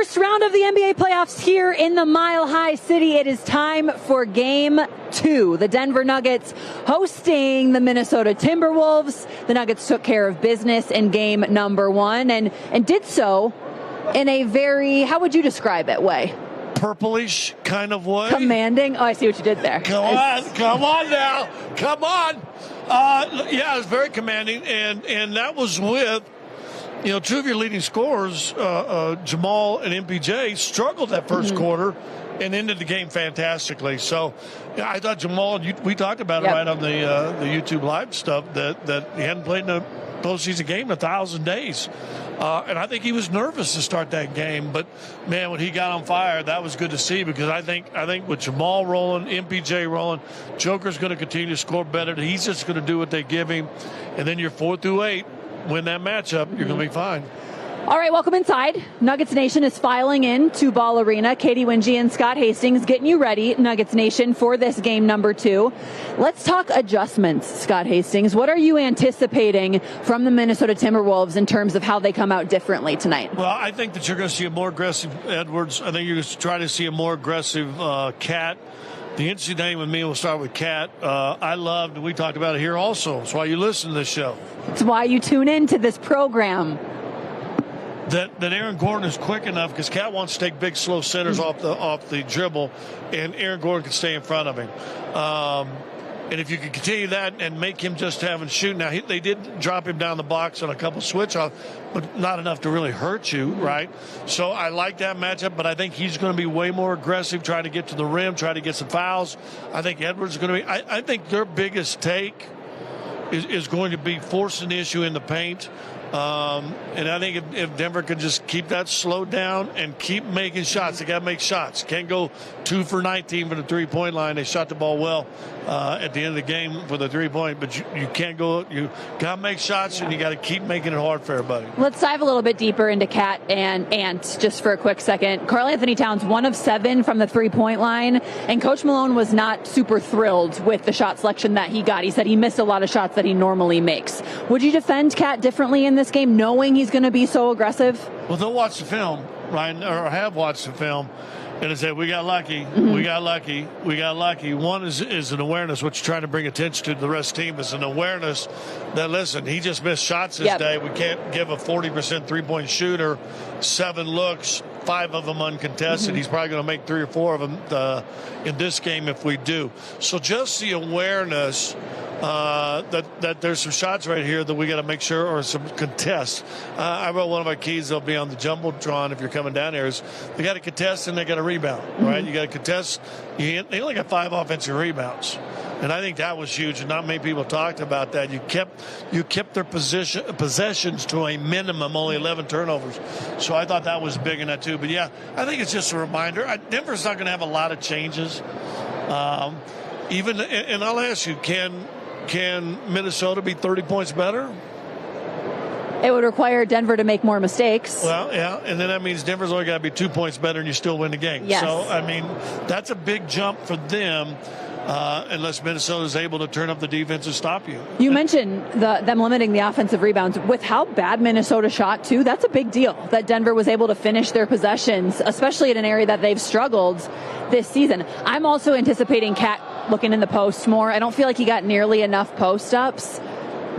First round of the NBA playoffs here in the Mile High City. It is time for Game 2. The Denver Nuggets hosting the Minnesota Timberwolves. The Nuggets took care of business in game number 1 and did so in a very, how would you describe it, way? Purplish kind of way. Commanding. Oh, I see what you did there. Come on now. Come on. Yeah, it was very commanding, and that was with, two of your leading scorers, Jamal and MPJ, struggled that first quarter and ended the game fantastically. So I thought Jamal, we talked about it right on the YouTube Live stuff, that he hadn't played in a postseason game in 1,000 days. And I think he was nervous to start that game. But, man, when he got on fire, that was good to see, because I think with Jamal rolling, MPJ rolling, Joker's going to continue to score better. He's just going to do what they give him. And then you're 4 through 8. Win that matchup, you're going to be fine. All right, welcome inside. Nuggets Nation is filing in to Ball Arena. Katie Wingy and Scott Hastings getting you ready, Nuggets Nation, for this game number 2. Let's talk adjustments, Scott Hastings. What are you anticipating from the Minnesota Timberwolves in terms of how they come out differently tonight? Well, I think that you're going to see a more aggressive Edwards. I think you're going to try to see a more aggressive Cat. The interesting thing with me, we'll start with Cat. I loved, we talked about it here also. That's why you listen to this show. It's why you tune into this program. That Aaron Gordon is quick enough, because Cat wants to take big, slow centers off the dribble, and Aaron Gordon can stay in front of him. And if you can continue that and make him just having shoot. Now, they did drop him down the box on a couple switch-off, but not enough to really hurt you, right? So I like that matchup, but I think he's going to be way more aggressive, trying to get to the rim, try to get some fouls. I think Edwards is going to be – I think their biggest take is going to be forcing the issue in the paint. And I think if Denver can just keep that slowed down and keep making shots, they got to make shots. Can't go 2 for 19 for the three-point line. They shot the ball well at the end of the game for the three-point, but you can't go. You got to make shots, and you got to keep making it hard for everybody. Let's dive a little bit deeper into Cat and Ant just for a quick second. Karl Anthony Towns, 1 of 7 from the three-point line, and Coach Malone was not super thrilled with the shot selection that he got. He said he missed a lot of shots that he normally makes. Would you defend Cat differently in this game, knowing he's going to be so aggressive? Well, they'll watch the film, Ryan, or have watched the film, and they say, we got lucky, we got lucky, we got lucky. One is an awareness. What you're trying to bring attention to the rest of the team is an awareness that, listen, he just missed shots this day. We can't give a 40% three-point shooter 7 looks, 5 of them uncontested. He's probably going to make 3 or 4 of them in this game if we do. So just the awareness that there's some shots right here that we got to make sure, or some contests. I wrote one of my keys that'll be on the Jumbotron if you're coming down there, is they got to contest and they got to rebound, right? You got to contest. They only got 5 offensive rebounds. And I think that was huge, and not many people talked about that. You kept their possessions to a minimum, only 11 turnovers. So I thought that was big in that too. But yeah, I think it's just a reminder. Denver's not going to have a lot of changes. And I'll ask you, can Minnesota be 30 points better? It would require Denver to make more mistakes. Well, yeah, and then that means Denver's only got to be 2 points better, and you still win the game. Yes. So, I mean, that's a big jump for them. Unless Minnesota is able to turn up the defense and stop you. You mentioned them limiting the offensive rebounds. With how bad Minnesota shot, too, that's a big deal that Denver was able to finish their possessions, especially in an area that they've struggled this season. I'm also anticipating Cat looking in the post more. I don't feel like he got nearly enough post-ups.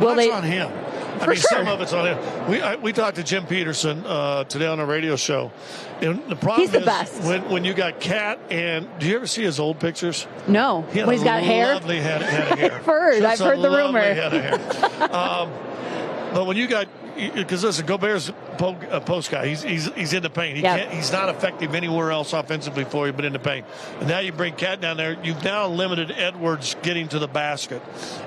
That's on him. Some of it's on him. We talked to Jim Peterson today on a radio show. And the problem He's the best. When you got Cat, and do you ever see his old pictures? No. When he's got hair? Lovely head of hair. I've heard the rumor. Head of hair. But when you got, because listen, Gobert's a post guy. He's in the paint. He's not effective anywhere else offensively for you, but in the paint. And now you bring Cat down there. You've now limited Edwards getting to the basket,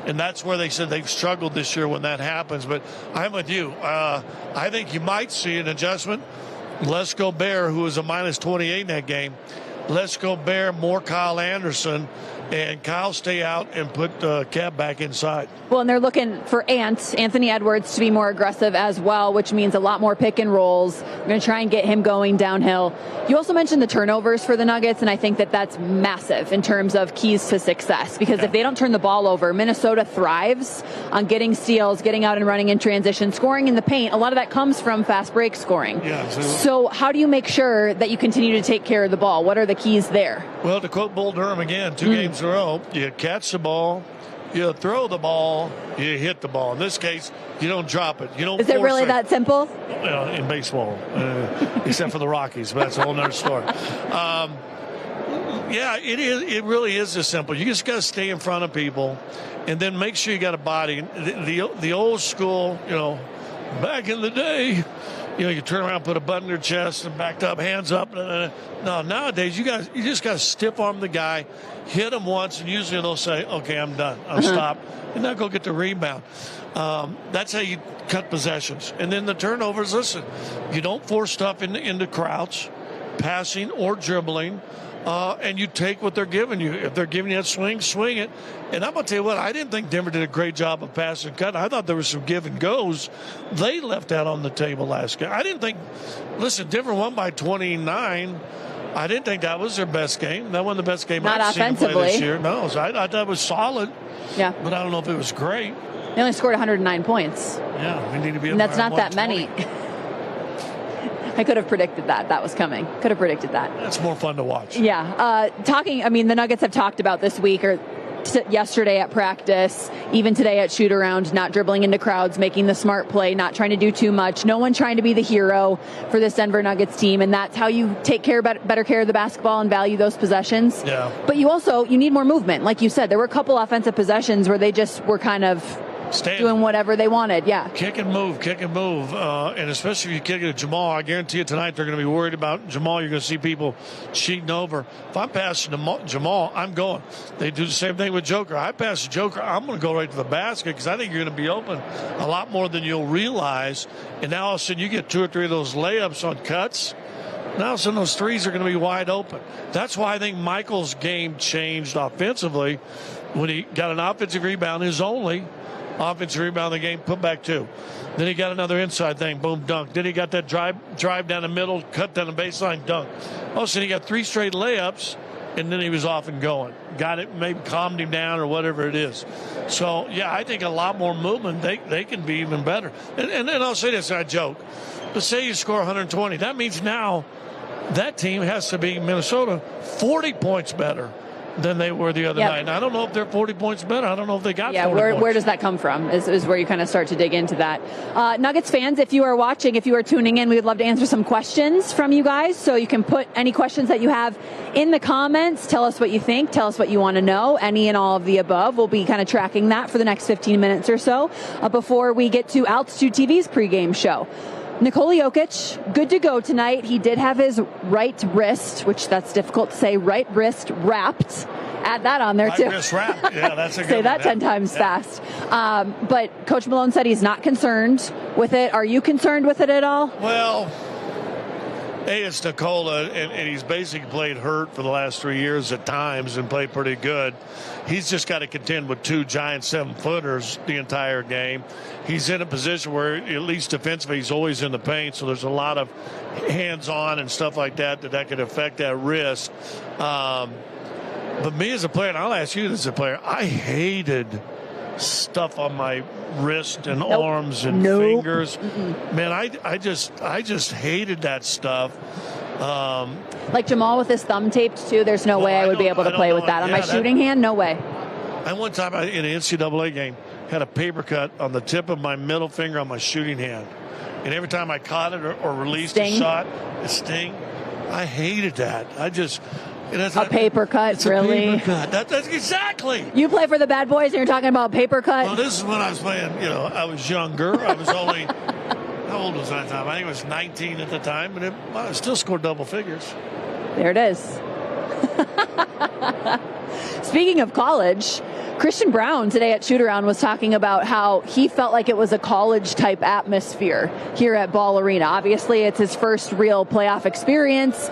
and that's where they said they've struggled this year when that happens. But I'm with you. I think you might see an adjustment. Les Gobert, who was a minus 28 in that game. Les Gobert, more Kyle Anderson. and Kyle stay out and put Cat back inside. Well, and they're looking for Anthony Edwards to be more aggressive as well, which means a lot more pick and rolls. We're going to try and get him going downhill. You also mentioned the turnovers for the Nuggets, and I think that that's massive in terms of keys to success, because if they don't turn the ball over, Minnesota thrives on getting steals, getting out and running in transition, scoring in the paint. A lot of that comes from fast break scoring. Yeah, so how do you make sure that you continue to take care of the ball? What are the keys there? Well, to quote Bull Durham again, 2 games in a row, you catch the ball, you throw the ball, you hit the ball. In this case, you don't drop it. You don't. Is it really that simple? Well, in baseball, except for the Rockies, but that's a whole nother story. Yeah, it is. It really is this simple. You just got to stay in front of people, and then make sure you got a body. The old school, back in the day, you turn around, put a button in your chest, and backed up, hands up. No, nowadays you just got to stiff arm the guy, hit him once, and usually they'll say, "Okay, I'm done. I'm stopped," and now go get the rebound. That's how you cut possessions. And then the turnovers. Listen, you don't force stuff into crowds, passing or dribbling. And you take what they're giving you. If they're giving you a swing, swing it. And I'm going to tell you what, I didn't think Denver did a great job of passing and cutting. I thought there was some give and goes they left out on the table last game. I didn't think, listen, Denver won by 29. I didn't think that was their best game. That wasn't the best game I've seen them play this year. No, so I thought it was solid. Yeah. But I don't know if it was great. They only scored 109 points. Yeah, we need to be. And that's not that many. I could have predicted that. That was coming. Could have predicted that. That's more fun to watch. Yeah. The Nuggets have talked about this week or yesterday at practice, even today at shoot around, not dribbling into crowds, making the smart play, not trying to do too much. No one trying to be the hero for this Denver Nuggets team. And that's how you take better care of the basketball and value those possessions. Yeah. But you need more movement. Like you said, there were a couple offensive possessions where they just were kind of doing whatever they wanted. Yeah. Kick and move. And especially if you kick it at Jamal, I guarantee you tonight they're going to be worried about Jamal. You're going to see people cheating over. If I'm passing to Jamal, I'm going. They do the same thing with Joker. I pass to Joker, I'm going to go right to the basket because I think you're going to be open a lot more than you'll realize. And now all of a sudden you get 2 or 3 of those layups on cuts. Now all of a sudden those threes are going to be wide open. That's why I think Michael's game changed offensively when he got an offensive rebound, his only offensive rebound in the game, put back 2. Then he got another inside thing, boom, dunk. Then he got that drive down the middle, cut down the baseline, dunk. All of a sudden he got 3 straight layups, and then he was off and going. Got it, maybe calmed him down or whatever it is. So, yeah, I think a lot more movement, they can be even better. And I'll say this, I joke. But say you score 120. That means now that team has to be, Minnesota, 40 points better than they were the other night. And I don't know if they're 40 points better. I don't know if they got 40 points. Where does that come from is where you kind of start to dig into that. Nuggets fans, if you are watching, if you are tuning in, we would love to answer some questions from you guys. So you can put any questions that you have in the comments. Tell us what you think. Tell us what you want to know. Any and all of the above. We'll be kind of tracking that for the next 15 minutes or so before we get to Altitude TV's pregame show. Nikola Jokic, good to go tonight. He did have his right wrist, which that's difficult to say, right wrist wrapped. Add that on there, too. Right wrist wrapped. Yeah, that's a good Say that 10 times fast. But Coach Malone said he's not concerned with it. Are you concerned with it at all? Well, it's Nikola, and he's basically played hurt for the last 3 years at times and played pretty good. He's just got to contend with 2 giant 7-footers the entire game. He's in a position where, at least defensively, he's always in the paint, so there's a lot of hands-on and stuff like that could affect that wrist. But me as a player, and I'll ask you as a player, I hated stuff on my wrist and arms and fingers. Man, I just hated that stuff. Like Jamal with his thumb taped too. There's no way I would be able to play with that on my shooting hand. No way. I one time in an NCAA game had a paper cut on the tip of my middle finger on my shooting hand, and every time I caught it or released a shot, it sting. I hated that. A paper cut, really? A paper cut. That's exactly. You play for the Bad Boys and you're talking about paper cut? Well, this is when I was playing, I was younger. I was only, how old was I at the time? I think I was 19 at the time, but I still scored double figures. There it is. Speaking of college, Christian Brown today at Shoot-Around was talking about how he felt like it was a college-type atmosphere here at Ball Arena. Obviously, it's his first real playoff experience.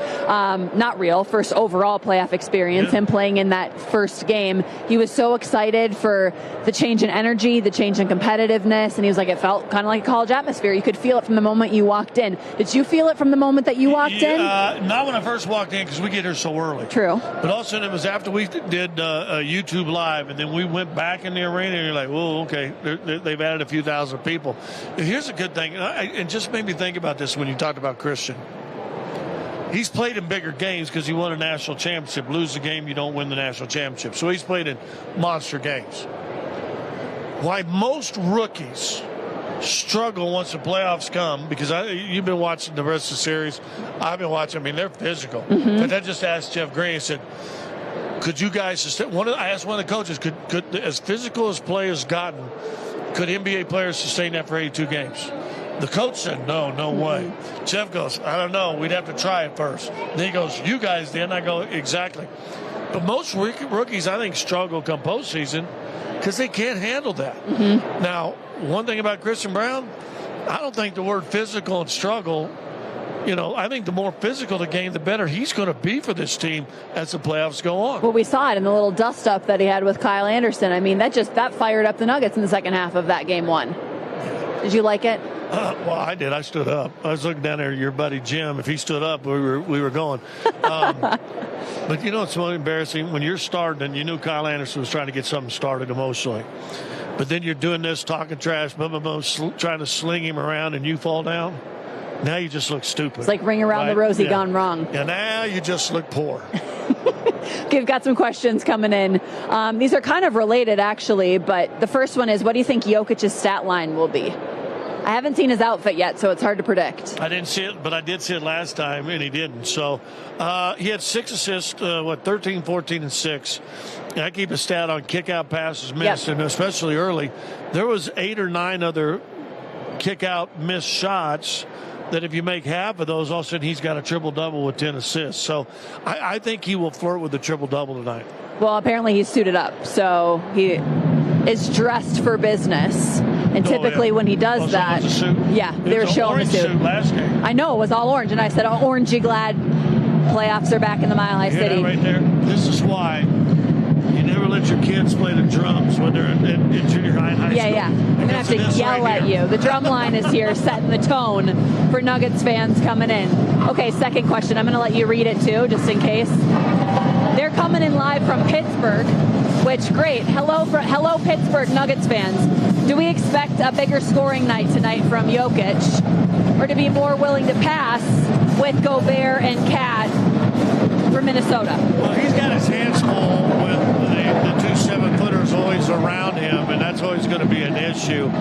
First overall playoff experience, him playing in that first game. He was so excited for the change in energy, the change in competitiveness, and he was like, it felt kind of like a college atmosphere. You could feel it from the moment you walked in. Did you feel it from the moment that you walked in? Not when I first walked in, because we get here so early. True. But all of a sudden, it was after we did YouTube Live, and then we went back in the arena, and you're like, whoa, okay, they've added a few thousand people. Here's a good thing, and just made me think about this when you talked about Christian. He's played in bigger games because he won a national championship. Lose the game, you don't win the national championship. So he's played in monster games. Why most rookies struggle once the playoffs come, because you've been watching the rest of the series. I've been watching. I mean, they're physical. But I just asked Jeff Green, I said, could you guys sustain? I asked one of the coaches, could as physical as play has gotten, could NBA players sustain that for 82 games? The coach said, no way. Jeff goes, I don't know. We'd have to try it first. Then he goes, you guys did. I go, exactly. But most rookies, I think, struggle come postseason because they can't handle that. Now, one thing about Christian Brown, I don't think the word physical and struggle, I think the more physical the game, the better he's going to be for this team as the playoffs go on. Well, we saw it in the little dust-up that he had with Kyle Anderson. I mean, that fired up the Nuggets in the second half of that game one. Did you like it? Well, I did. I stood up. I was looking down there at your buddy Jim. If he stood up, we were going. But it's really embarrassing when you're starting, and you knew Kyle Anderson was trying to get something started emotionally. But then you're doing this, talking trash, trying to sling him around, and you fall down. Now you just look stupid. It's like Ring Around the Rosie gone wrong. And now you just look poor. Okay, we've got some questions coming in. These are kind of related, actually, but the first one is, what do you think Jokic's stat line will be? I haven't seen his outfit yet, so it's hard to predict. I didn't see it, but I did see it last time, and he didn't. So he had 6 assists, 13, 14, and 6. And I keep a stat on kick-out passes missed, and especially early. There was 8 or 9 other kick-out missed shots that if you make half of those, all of a sudden he's got a triple-double with 10 assists. So I think he will flirt with the triple-double tonight. Well, apparently he's suited up, so he is dressed for business. And typically when he does that, they were showing the suit. Last game. I know, it was all orange. And I said, orange, you glad playoffs are back in the Mile High City? Right there. This is why you never let your kids play the drums when they're in junior high and high school. Yeah. I'm going to have to yell at you. The drum line is here, setting the tone for Nuggets fans coming in. Okay, second question. I'm going to let you read it, too, just in case. They're coming in live from Pittsburgh, which, great. Hello, Pittsburgh Nuggets fans. Do we expect a bigger scoring night tonight from Jokic, or to be more willing to pass with Gobert and Cat for Minnesota? Well, he's got his hands full with the 2 7-footers always around him, and that's always going to be an issue.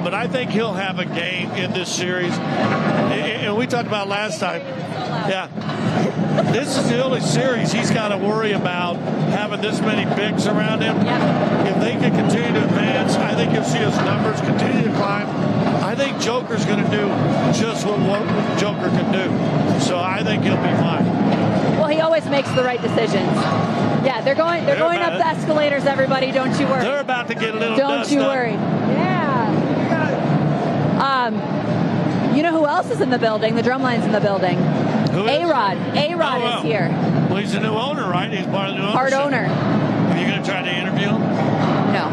But I think he'll have a game in this series. And we talked about last time. Yeah. This is the only series he's got to worry about having this many bigs around him. Yep. If they can continue to advance, I think you'll see his numbers continue to climb. I think Joker's going to do just what Joker can do. So I think he'll be fine. Well, he always makes the right decisions. Yeah, they're going up the escalators, everybody. Don't you worry. They're about to get a little Don't you worry. Yeah. You know who else is in the building? The drumline's in the building. Who is? A-Rod. A-Rod is here. Well, he's a new owner, right? He's part of the new ownership. Part owner. Are you going to try to interview him? No,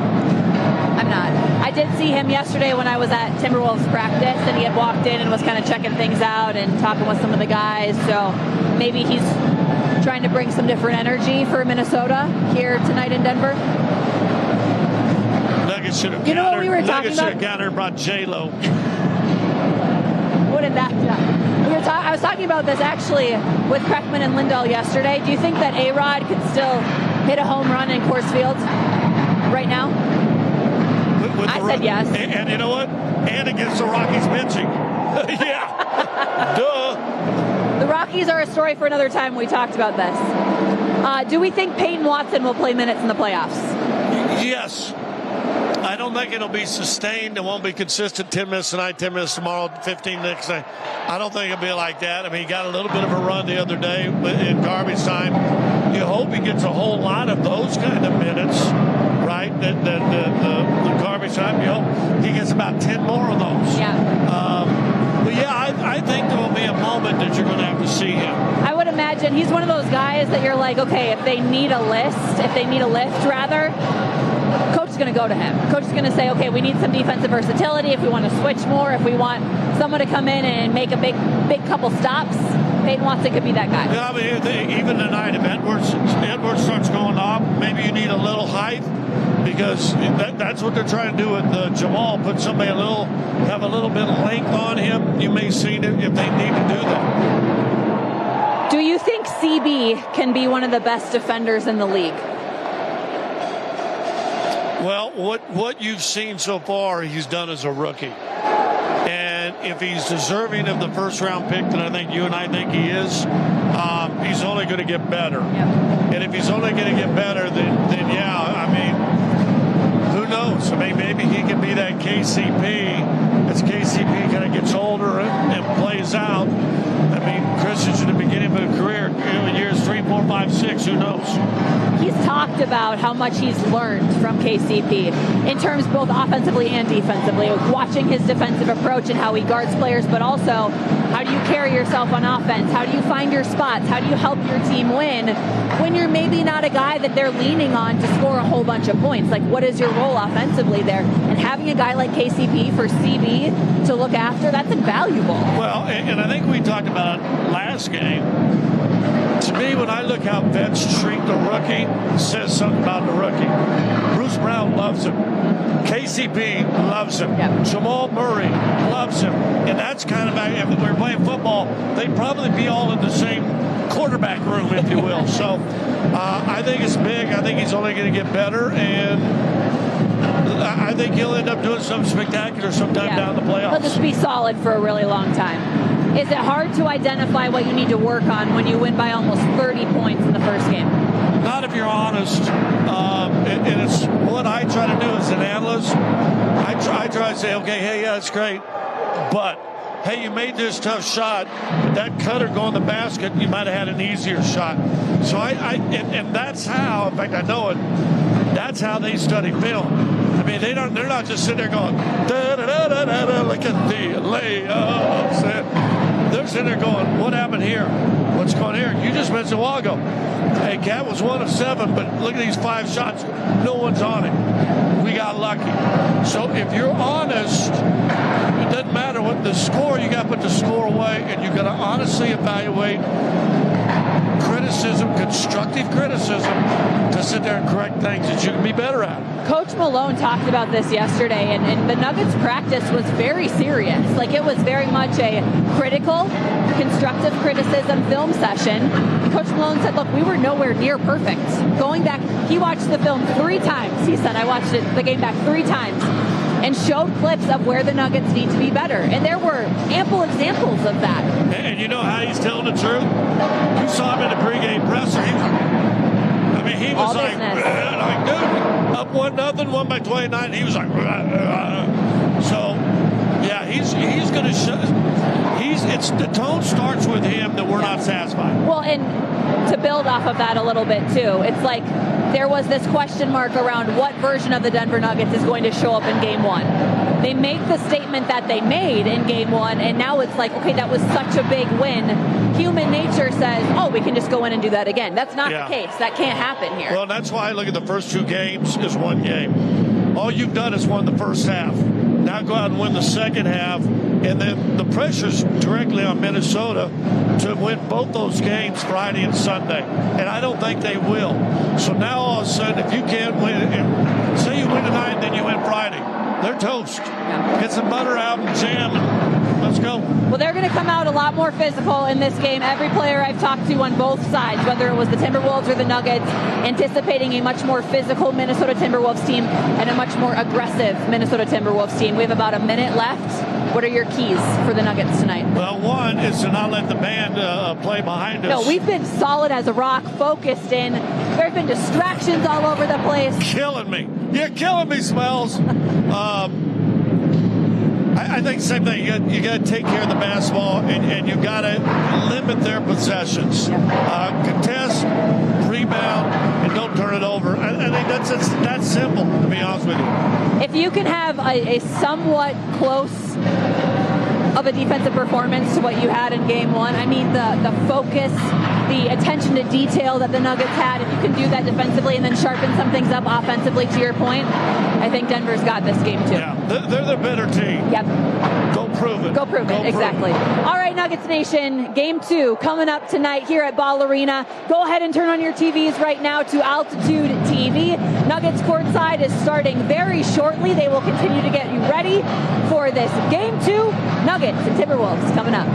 I'm not. I did see him yesterday when I was at Timberwolves practice, and he had walked in and was kind of checking things out and talking with some of the guys. So maybe he's trying to bring some different energy for Minnesota here tonight in Denver. Nuggets should have you know what we were talking about? Nuggets should have countered and brought J-Lo. What did that do? I was talking about this actually with Kreckman and Lindahl yesterday. Do you think that A-Rod could still hit a home run in Coors Field right now? I said yes. And you know what? And against the Rockies pitching. Yeah. Duh. The Rockies are a story for another time. We talked about this. Do we think Peyton Watson will play minutes in the playoffs? Yes. I don't think it'll be sustained. It won't be consistent. 10 minutes tonight, 10 minutes tomorrow, 15 next night. I don't think it'll be like that. I mean, he got a little bit of a run the other day in garbage time. You hope he gets a whole lot of those kind of minutes. right? The garbage time, he gets about 10 more of those. But yeah, I think there will be a moment that you're going to have to see him. I would imagine he's one of those guys that you're like, okay, if they need a lift, coach is going to go to him. Coach is going to say, okay, we need some defensive versatility. If we want to switch more, if we want someone to come in and make a big couple stops, Peyton Watson could be that guy. Yeah, I mean, even tonight, if Edwards starts going off, maybe you need a little height, because that's what they're trying to do with Jamal. Put somebody have a little bit of length on him. You may see it if they need to do that. Do you think CB can be one of the best defenders in the league? Well, what you've seen so far, he's done as a rookie. And if he's deserving of the first-round pick that I think you and I think he is, he's only going to get better. Yep. And if he's only going to get better, then yeah, I mean, who knows? I mean, maybe he can be that KCP as KCP kind of gets older and plays out. I mean, Christian's in the beginning of a career, years 3, 4, 5, 6, who knows? He's talked about how much he's learned from KCP in terms both offensively and defensively, watching his defensive approach and how he guards players, but also how do you carry yourself on offense? How do you find your spots? How do you help your team win when you're maybe not a guy that they're leaning on to score a whole bunch of points? Like, what is your role offensively there? And having a guy like KCP for CB to look after, that's invaluable. Well, and I think we talked about it last game. To me, when I look how vets treat the rookie, it says something about the rookie. Bruce Brown loves him. KCP loves him. Yep. Jamal Murray loves him. And that's kind of, if we were playing football, they'd probably be all in the same quarterback room, if you will. So I think it's big. I think he's only going to get better. And I think he'll end up doing something spectacular sometime down the playoffs. He'll just be solid for a really long time. Is it hard to identify what you need to work on when you win by almost 30 points in the first game? Not if you're honest. And it's what I try to do as an analyst. I try to say, okay, hey, yeah, that's great. But, hey, you made this tough shot. That cutter going in the basket, you might have had an easier shot. So and that's how, in fact, I know it, that's how they study film. I mean, they're not just sitting there going, da-da-da-da-da-da, look at the layups. They're sitting there going, what happened here? What's going here? You just mentioned a while ago. Hey, Cat was 1 of 7, but look at these 5 shots. No one's on it. We got lucky. So if you're honest, it doesn't matter what the score, you got to put the score away, and you got to honestly evaluate criticism, constructive criticism, to sit there and correct things that you can be better at. Coach Malone talked about this yesterday, and the Nuggets practice was very serious. Like, it was very much a critical, constructive criticism film session. Coach Malone said, look, we were nowhere near perfect. Going back, he watched the film 3 times. He said, I watched the game back 3 times and showed clips of where the Nuggets need to be better. And there were ample examples of that. And you know how he's telling the truth? You saw him in the pregame presser. He was like, dude, up 1-0, won by 29. He was like, so, yeah, he's going to show. The tone starts with him that we're not satisfied. Well, and to build off of that a little bit too, it's like there was this question mark around what version of the Denver Nuggets is going to show up in Game 1. They make the statement that they made in Game 1, and now it's like, okay, that was such a big win. Human nature says, oh, we can just go in and do that again. That's not the case. That can't happen here. Well, that's why I look at the first 2 games as one game. All you've done is won the first half. Now go out and win the second half, and then the pressure's directly on Minnesota to win both those games Friday and Sunday, and I don't think they will. So now all of a sudden, if you can't win, say you win tonight, then you win Friday, they're toast. Yeah. Get some butter out and jam, and let's go. Well, they're going to come out a lot more physical in this game. Every player I've talked to on both sides, whether it was the Timberwolves or the Nuggets, anticipating a much more physical Minnesota Timberwolves team and a much more aggressive Minnesota Timberwolves team. We have about a minute left. What are your keys for the Nuggets tonight? Well, one is to not let the band play behind us. No, we've been solid as a rock, focused in. There have been distractions all over the place. Killing me. You're killing me, Smells. I think the same thing. You got to take care of the basketball, and you got to limit their possessions. Contest, rebound, and don't turn it over. I think that's simple, to be honest with you. If you can have a somewhat close of a defensive performance to what you had in game one, I mean, the focus, the attention to detail that the Nuggets had, if you can do that defensively and then sharpen some things up offensively, to your point, I think Denver's got this game too. Yeah, they're the better team. Yep. Go prove it. Go prove it, exactly. All right, Nuggets Nation, game 2 coming up tonight here at Ball Arena. Go ahead and turn on your TVs right now to Altitude TV. Nuggets courtside is starting very shortly. They will continue to get you ready for this game 2. Nuggets and Timberwolves coming up.